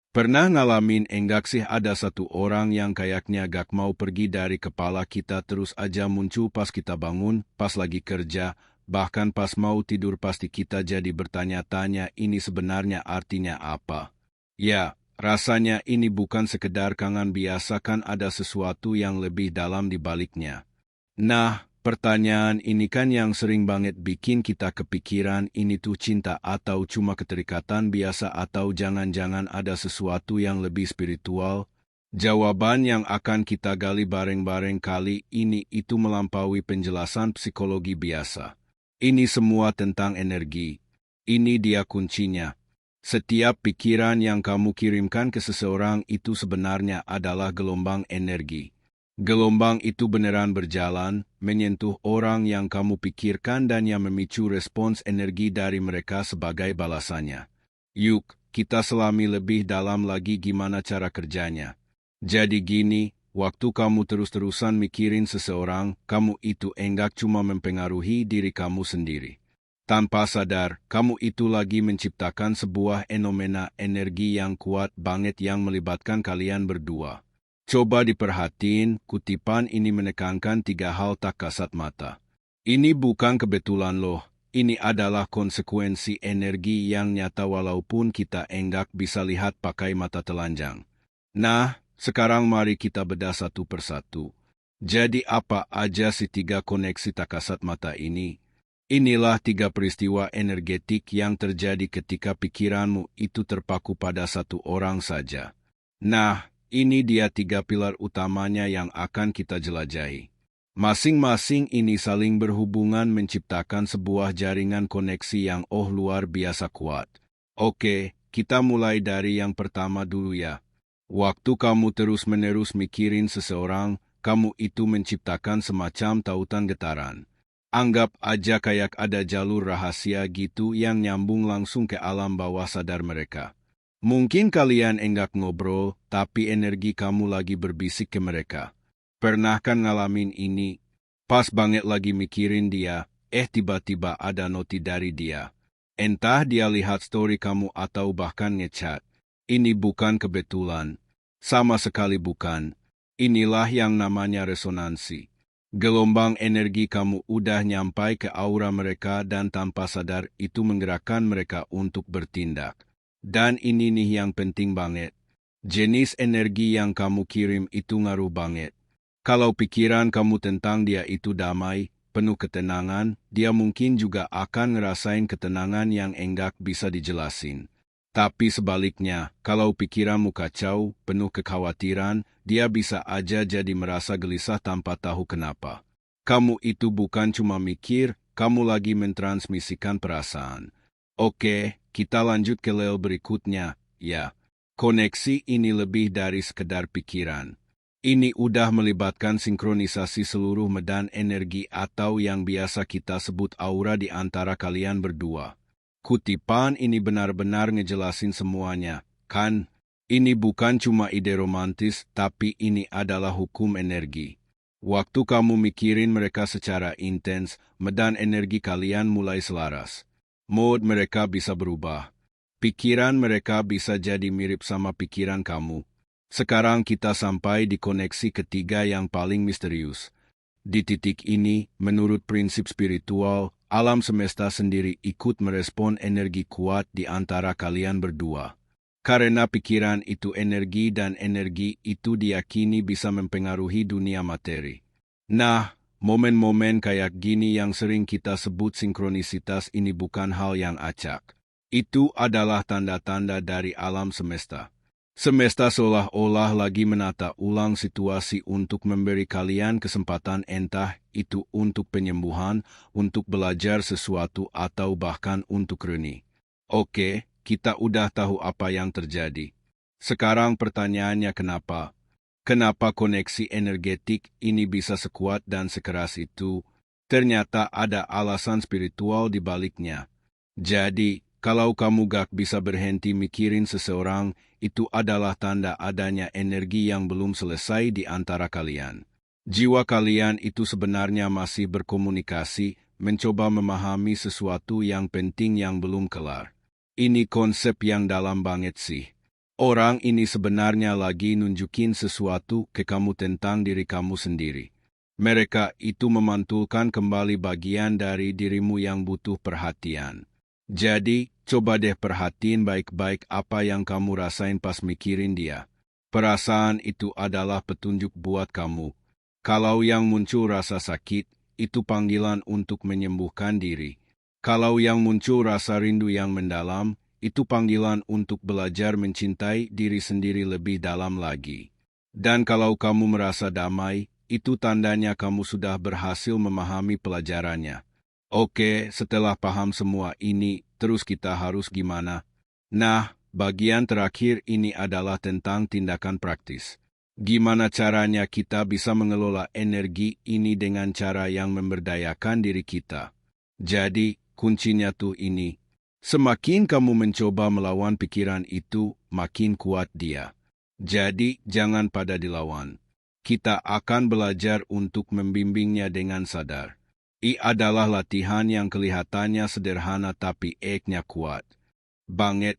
Pernah ngalamin enggak sih ada satu orang yang kayaknya gak mau pergi dari kepala kita terus aja muncul pas kita bangun, pas lagi kerja, bahkan pas mau tidur pasti kita jadi bertanya-tanya ini sebenarnya artinya apa. Ya, rasanya ini bukan sekedar kangen biasa kan ada sesuatu yang lebih dalam di baliknya. Nah, pertanyaan ini kan yang sering banget bikin kita kepikiran ini tuh cinta atau cuma keterikatan biasa atau jangan-jangan ada sesuatu yang lebih spiritual. Jawaban yang akan kita gali bareng-bareng kali ini itu melampaui penjelasan psikologi biasa. Ini semua tentang energi. Ini dia kuncinya. Setiap pikiran yang kamu kirimkan ke seseorang itu sebenarnya adalah gelombang energi. Gelombang itu beneran berjalan, menyentuh orang yang kamu pikirkan dan yang memicu respons energi dari mereka sebagai balasannya. Yuk, kita selami lebih dalam lagi gimana cara kerjanya. Jadi gini, waktu kamu terus-terusan mikirin seseorang, kamu itu enggak cuma mempengaruhi diri kamu sendiri. Tanpa sadar, kamu itu lagi menciptakan sebuah fenomena energi yang kuat banget yang melibatkan kalian berdua. Coba diperhatiin, kutipan ini menekankan 3 hal tak kasat mata. Ini bukan kebetulan loh, ini adalah konsekuensi energi yang nyata walaupun kita enggak bisa lihat pakai mata telanjang. Nah, sekarang mari kita bedah satu persatu. Jadi apa aja sih 3 koneksi tak kasat mata ini? Inilah 3 peristiwa energetik yang terjadi ketika pikiranmu itu terpaku pada satu orang saja. Nah, ini dia 3 pilar utamanya yang akan kita jelajahi. Masing-masing ini saling berhubungan menciptakan sebuah jaringan koneksi yang luar biasa kuat. Oke, kita mulai dari yang pertama dulu ya. Waktu kamu terus-menerus mikirin seseorang, kamu itu menciptakan semacam tautan getaran. Anggap aja kayak ada jalur rahasia gitu yang nyambung langsung ke alam bawah sadar mereka. Mungkin kalian enggak ngobrol, tapi energi kamu lagi berbisik ke mereka. Pernah kan ngalamin ini? Pas banget lagi mikirin dia, tiba-tiba ada noti dari dia. Entah dia lihat story kamu atau bahkan ngechat. Ini bukan kebetulan. Sama sekali bukan. Inilah yang namanya resonansi. Gelombang energi kamu udah nyampai ke aura mereka dan tanpa sadar itu menggerakkan mereka untuk bertindak. Dan ini nih yang penting banget. Jenis energi yang kamu kirim itu ngaruh banget. Kalau pikiran kamu tentang dia itu damai, penuh ketenangan, dia mungkin juga akan ngerasain ketenangan yang enggak bisa dijelasin. Tapi sebaliknya, kalau pikiranmu kacau, penuh kekhawatiran, dia bisa aja jadi merasa gelisah tanpa tahu kenapa. Kamu itu bukan cuma mikir, kamu lagi mentransmisikan perasaan. Oke, kita lanjut ke level berikutnya, ya. Koneksi ini lebih dari sekedar pikiran. Ini udah melibatkan sinkronisasi seluruh medan energi atau yang biasa kita sebut aura di antara kalian berdua. Kutipan ini benar-benar ngejelasin semuanya, kan? Ini bukan cuma ide romantis, tapi ini adalah hukum energi. Waktu kamu mikirin mereka secara intens, medan energi kalian mulai selaras. Mode mereka bisa berubah. Pikiran mereka bisa jadi mirip sama pikiran kamu. Sekarang kita sampai di koneksi ketiga yang paling misterius. Di titik ini, menurut prinsip spiritual, alam semesta sendiri ikut merespon energi kuat di antara kalian berdua. Karena pikiran itu energi dan energi itu diyakini bisa mempengaruhi dunia materi. Nah, momen-momen kayak gini yang sering kita sebut sinkronisitas ini bukan hal yang acak. Itu adalah tanda-tanda dari alam semesta. Semesta seolah-olah lagi menata ulang situasi untuk memberi kalian kesempatan entah itu untuk penyembuhan, untuk belajar sesuatu atau bahkan untuk reni. Oke, kita udah tahu apa yang terjadi. Sekarang pertanyaannya kenapa? Kenapa koneksi energetik ini bisa sekuat dan sekeras itu? Ternyata ada alasan spiritual di baliknya. Jadi, kalau kamu gak bisa berhenti mikirin seseorang, itu adalah tanda adanya energi yang belum selesai di antara kalian. Jiwa kalian itu sebenarnya masih berkomunikasi, mencoba memahami sesuatu yang penting yang belum kelar. Ini konsep yang dalam banget sih. Orang ini sebenarnya lagi nunjukin sesuatu ke kamu tentang diri kamu sendiri. Mereka itu memantulkan kembali bagian dari dirimu yang butuh perhatian. Jadi, coba deh perhatiin baik-baik apa yang kamu rasain pas mikirin dia. Perasaan itu adalah petunjuk buat kamu. Kalau yang muncul rasa sakit, itu panggilan untuk menyembuhkan diri. Kalau yang muncul rasa rindu yang mendalam, itu panggilan untuk belajar mencintai diri sendiri lebih dalam lagi. Dan kalau kamu merasa damai, itu tandanya kamu sudah berhasil memahami pelajarannya. Oke, setelah paham semua ini, terus kita harus gimana? Nah, bagian terakhir ini adalah tentang tindakan praktis. Gimana caranya kita bisa mengelola energi ini dengan cara yang memberdayakan diri kita? Jadi, kuncinya tuh ini. Semakin kamu mencoba melawan pikiran itu, makin kuat dia. Jadi, jangan pada dilawan. Kita akan belajar untuk membimbingnya dengan sadar. Ini adalah latihan yang kelihatannya sederhana tapi eknya kuat. Banget,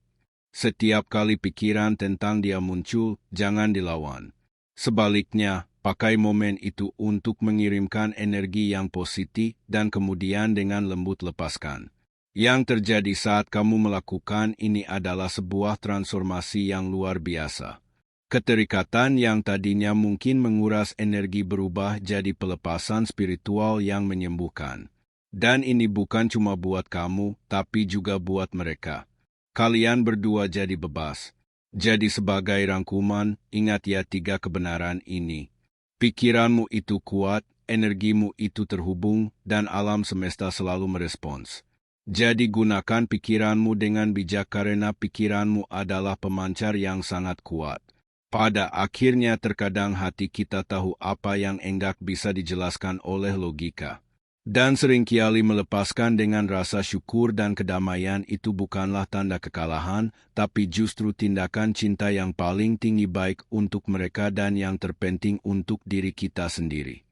setiap kali pikiran tentang dia muncul, jangan dilawan. Sebaliknya, pakai momen itu untuk mengirimkan energi yang positif dan kemudian dengan lembut lepaskan. Yang terjadi saat kamu melakukan ini adalah sebuah transformasi yang luar biasa. Keterikatan yang tadinya mungkin menguras energi berubah jadi pelepasan spiritual yang menyembuhkan. Dan ini bukan cuma buat kamu, tapi juga buat mereka. Kalian berdua jadi bebas. Jadi sebagai rangkuman, ingat ya 3 kebenaran ini. Pikiranmu itu kuat, energimu itu terhubung, dan alam semesta selalu merespons. Jadi gunakan pikiranmu dengan bijak karena pikiranmu adalah pemancar yang sangat kuat. Pada akhirnya terkadang hati kita tahu apa yang enggak bisa dijelaskan oleh logika. Dan seringkali melepaskan dengan rasa syukur dan kedamaian itu bukanlah tanda kekalahan, tapi justru tindakan cinta yang paling tinggi baik untuk mereka dan yang terpenting untuk diri kita sendiri.